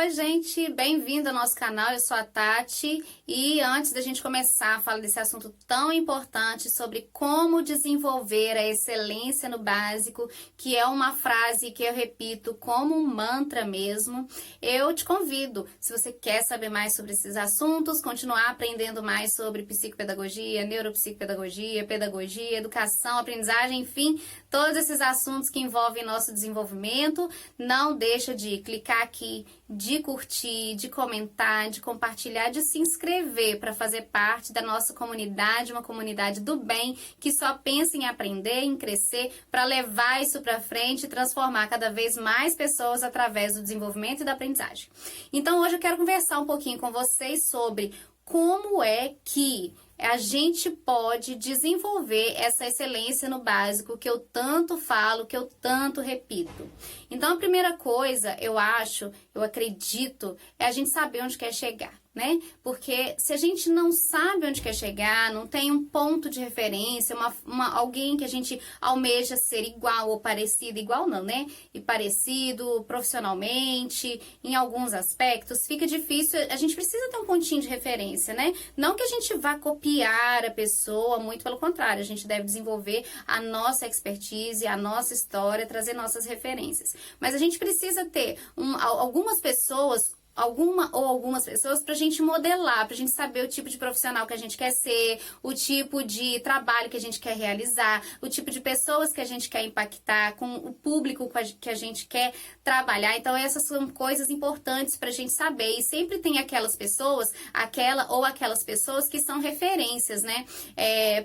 Oi, gente, bem-vindo ao nosso canal, eu sou a Tati e antes da gente começar a falar desse assunto tão importante sobre como desenvolver a excelência no básico, que é uma frase que eu repito como um mantra mesmo, eu te convido, se você quer saber mais sobre esses assuntos, continuar aprendendo mais sobre psicopedagogia, neuropsicopedagogia, pedagogia, educação, aprendizagem, enfim, todos esses assuntos que envolvem nosso desenvolvimento, não deixa de clicar aqui, de curtir, de comentar, de compartilhar, de se inscrever para fazer parte da nossa comunidade, uma comunidade do bem que só pensa em aprender, em crescer, para levar isso para frente e transformar cada vez mais pessoas através do desenvolvimento e da aprendizagem. Então hoje eu quero conversar um pouquinho com vocês sobre como é que a gente pode desenvolver essa excelência no básico que eu tanto falo, que eu tanto repito. Então, a primeira coisa, eu acredito, é a gente saber onde quer chegar, né? Porque se a gente não sabe onde quer chegar, não tem um ponto de referência, alguém que a gente almeja ser igual ou parecido, igual não, né? E parecido profissionalmente, em alguns aspectos, fica difícil, a gente precisa ter um pontinho de referência, né? Não que a gente vá copiar a pessoa, muito pelo contrário, a gente deve desenvolver a nossa expertise, a nossa história, trazer nossas referências. Mas a gente precisa ter algumas pessoas para a gente modelar, para a gente saber o tipo de profissional que a gente quer ser, o tipo de trabalho que a gente quer realizar, o tipo de pessoas que a gente quer impactar, com o público que a gente quer trabalhar. Então, essas são coisas importantes para a gente saber. E sempre tem aquelas pessoas, aquelas pessoas que são referências, né?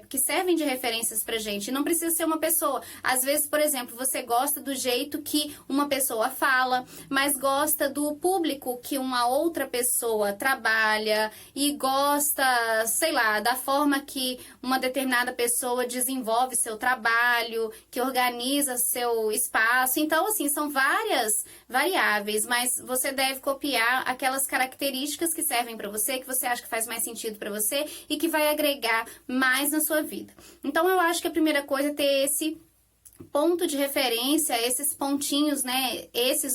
Que servem de referências para a gente. E não precisa ser uma pessoa. Às vezes, por exemplo, você gosta do jeito que uma pessoa fala, mas gosta do público que uma outra pessoa trabalha e gosta, sei lá, da forma que uma determinada pessoa desenvolve seu trabalho, que organiza seu espaço. Então, assim, são várias variáveis, mas você deve copiar aquelas características que servem para você, que você acha que faz mais sentido para você e que vai agregar mais na sua vida. Então, eu acho que a primeira coisa é ter esse ponto de referência, esses pontinhos, né? Esse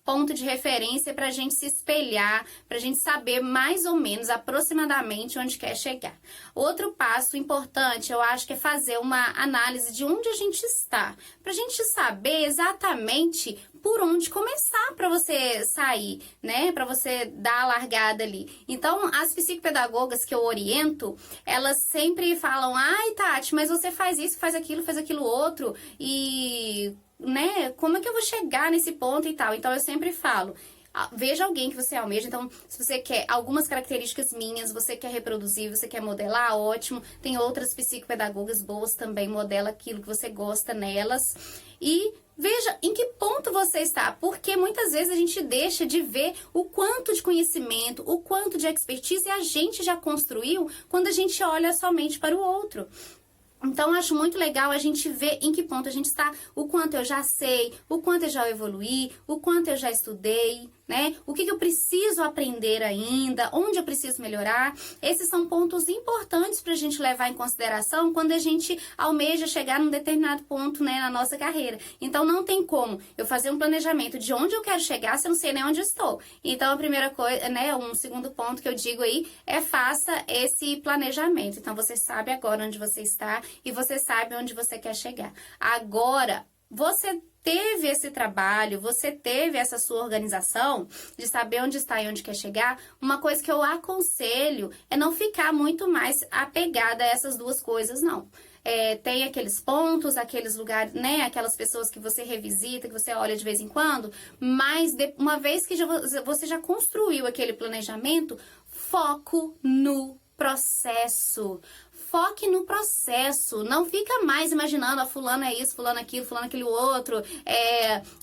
ponto de referência para a gente se espelhar, para a gente saber mais ou menos, aproximadamente, onde quer chegar. Outro passo importante, eu acho que é fazer uma análise de onde a gente está, para a gente saber exatamente por onde começar para você sair, né? Para você dar a largada ali. Então, as psicopedagogas que eu oriento, elas sempre falam: ai, Tati, mas você faz isso, faz aquilo outro, e, né, como é que eu vou chegar nesse ponto e tal? Então, eu sempre falo: veja alguém que você almeja. Então, se você quer algumas características minhas, você quer reproduzir, você quer modelar, ótimo. Tem outras psicopedagogas boas também, modela aquilo que você gosta nelas. E veja em que ponto você está, porque muitas vezes a gente deixa de ver o quanto de conhecimento, o quanto de expertise a gente já construiu quando a gente olha somente para o outro. Então, eu acho muito legal a gente ver em que ponto a gente está, o quanto eu já sei, o quanto eu já evoluí, o quanto eu já estudei, né? O que eu preciso aprender ainda, onde eu preciso melhorar. Esses são pontos importantes para a gente levar em consideração quando a gente almeja chegar num determinado ponto, né, na nossa carreira. Então, não tem como eu fazer um planejamento de onde eu quero chegar se eu não sei nem onde eu estou. Então, a primeira coisa, né, um segundo ponto que eu digo aí é: faça esse planejamento. Então, você sabe agora onde você está e você sabe onde você quer chegar. Agora, você teve esse trabalho, você teve essa sua organização de saber onde está e onde quer chegar. Uma coisa que eu aconselho é não ficar muito mais apegada a essas duas coisas, não. Tem aqueles pontos, aqueles lugares, né, aquelas pessoas que você revisita, que você olha de vez em quando, mas uma vez que você já construiu aquele planejamento, foco no processo. Foque no processo, não fica mais imaginando: a fulano é isso, fulano é aquilo, fulano é aquele outro,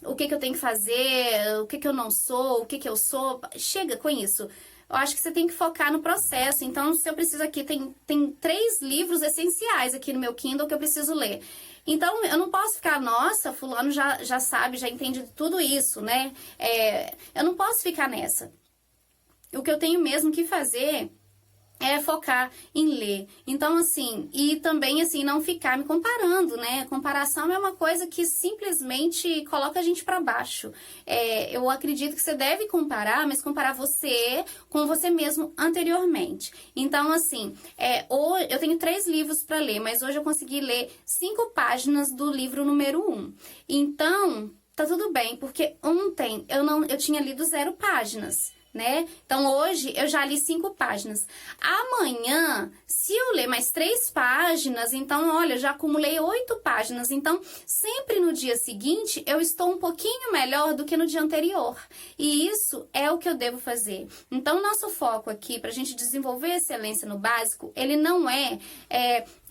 o que eu tenho que fazer, o que eu não sou, o que eu sou. Chega com isso. Eu acho que você tem que focar no processo. Então, se eu preciso aqui, tem 3 livros essenciais aqui no meu Kindle que eu preciso ler. Então, eu não posso ficar: nossa, fulano já sabe, já entende tudo isso, né? Eu não posso ficar nessa. O que eu tenho mesmo que fazer é focar em ler. Então, assim, e também, assim, não ficar me comparando, né? Comparação é uma coisa que simplesmente coloca a gente para baixo. Eu acredito que você deve comparar, mas comparar você com você mesmo anteriormente. Então, assim, hoje, eu tenho 3 livros para ler, mas hoje eu consegui ler 5 páginas do livro número 1. Então, tá tudo bem, porque ontem eu tinha lido 0 páginas. Né? Então hoje eu já li 5 páginas. Amanhã, se eu ler mais 3 páginas, então olha, eu já acumulei 8 páginas. Então, sempre no dia seguinte eu estou um pouquinho melhor do que no dia anterior. E isso é o que eu devo fazer. Então, nosso foco aqui para a gente desenvolver excelência no básico, ele não é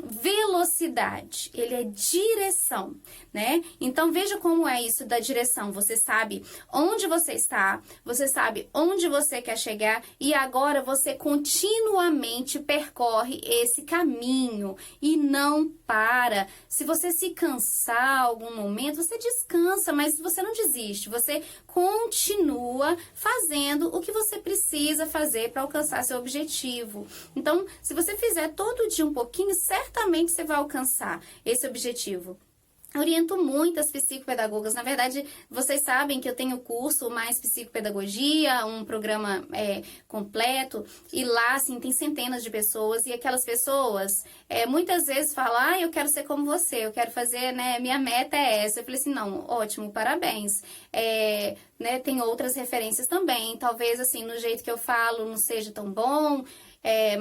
velocidade, ele é direção, né? Então veja como é isso da direção. Você sabe onde você está, você sabe onde você quer chegar e agora você continuamente percorre esse caminho e não para. Se você se cansar em algum momento, você descansa, mas você não desiste, você continua fazendo o que você precisa fazer para alcançar seu objetivo. Então, se você fizer todo dia um pouquinho, certamente você vai alcançar esse objetivo. Oriento muito as psicopedagogas. Na verdade, vocês sabem que eu tenho curso Mais Psicopedagogia, um programa completo, e lá, assim, tem centenas de pessoas, e aquelas pessoas muitas vezes falam, eu quero ser como você, eu quero fazer, né, minha meta é essa. Eu falei assim, não, ótimo, parabéns. Né, tem outras referências também, talvez, assim, no jeito que eu falo não seja tão bom,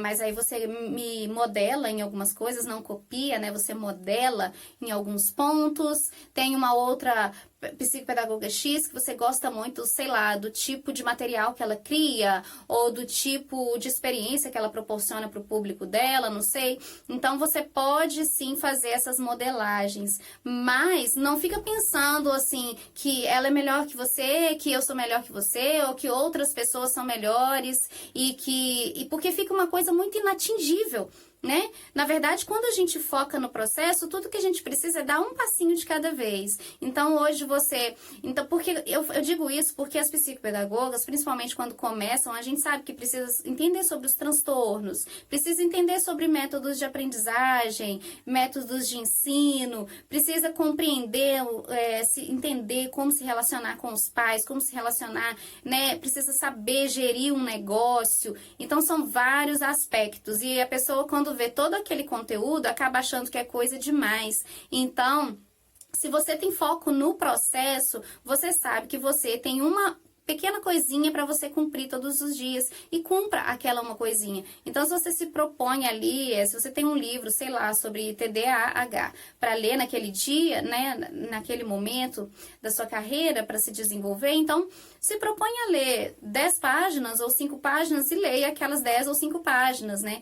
mas aí você me modela em algumas coisas, não copia, né? Você modela em alguns pontos. Tem uma outra psicopedagoga X que você gosta muito, sei lá, do tipo de material que ela cria ou do tipo de experiência que ela proporciona para o público dela, não sei. Então você pode sim fazer essas modelagens, mas não fica pensando assim que ela é melhor que você, que eu sou melhor que você ou que outras pessoas são melhores e porque fica uma coisa muito inatingível. Né? Na verdade, quando a gente foca no processo, tudo que a gente precisa é dar um passinho de cada vez. Então, hoje porque eu digo isso porque as psicopedagogas, principalmente quando começam, a gente sabe que precisa entender sobre os transtornos, precisa entender sobre métodos de aprendizagem, métodos de ensino, precisa compreender, entender como se relacionar com os pais, como se relacionar, né? Precisa saber gerir um negócio. Então, são vários aspectos. E a pessoa, quando vê todo aquele conteúdo, acaba achando que é coisa demais. Então, se você tem foco no processo, você sabe que você tem uma pequena coisinha para você cumprir todos os dias e cumpra aquela uma coisinha. Então, se você se propõe ali, se você tem um livro, sei lá, sobre TDAH para ler naquele dia, né, naquele momento da sua carreira para se desenvolver, então se propõe a ler 10 páginas ou 5 páginas e leia aquelas 10 ou 5 páginas, né?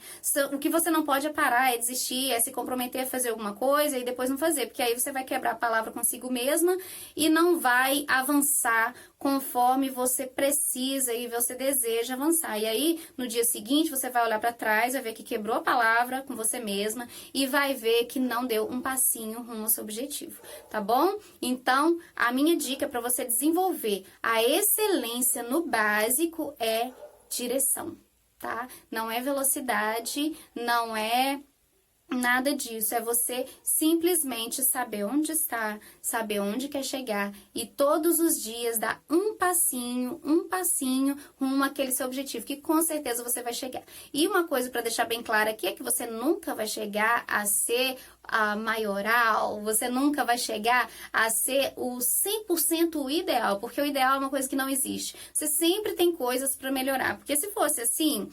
O que você não pode é parar, é desistir, é se comprometer a fazer alguma coisa e depois não fazer, porque aí você vai quebrar a palavra consigo mesma e não vai avançar conforme você precisa e você deseja avançar. E aí, no dia seguinte, você vai olhar para trás, vai ver que quebrou a palavra com você mesma e vai ver que não deu um passinho rumo ao seu objetivo, tá bom? Então, a minha dica para você desenvolver a excelência no básico é direção, tá? Não é velocidade, não é nada disso, é você simplesmente saber onde está, saber onde quer chegar e todos os dias dar um passinho rumo àquele seu objetivo, que com certeza você vai chegar. E uma coisa para deixar bem clara aqui é que você nunca vai chegar a ser a maioral, você nunca vai chegar a ser o 100% ideal, porque o ideal é uma coisa que não existe. Você sempre tem coisas para melhorar, porque se fosse assim,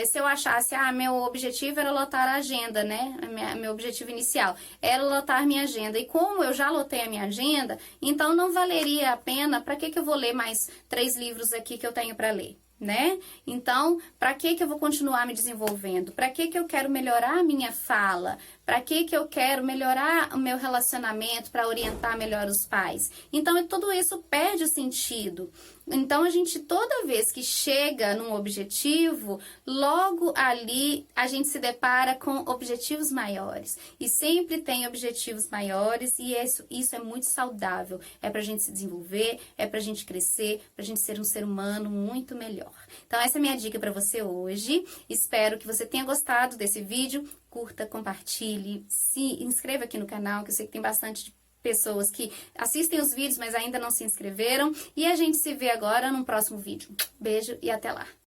se eu achasse, meu objetivo era lotar a agenda, né? Meu objetivo inicial era lotar minha agenda, e como eu já lotei a minha agenda, então não valeria a pena, para que eu vou ler mais 3 livros aqui que eu tenho para ler? Né? Então, para que eu vou continuar me desenvolvendo? Para que eu quero melhorar a minha fala? Para que eu quero melhorar o meu relacionamento para orientar melhor os pais? Então, tudo isso perde o sentido. Então, a gente, toda vez que chega num objetivo, logo ali a gente se depara com objetivos maiores. E sempre tem objetivos maiores e isso é muito saudável. É pra gente se desenvolver, é pra gente crescer, pra gente ser um ser humano muito melhor. Então, essa é a minha dica para você hoje. Espero que você tenha gostado desse vídeo. Curta, compartilhe, se inscreva aqui no canal, que eu sei que tem bastante pessoas que assistem os vídeos, mas ainda não se inscreveram. E a gente se vê agora num próximo vídeo. Beijo e até lá!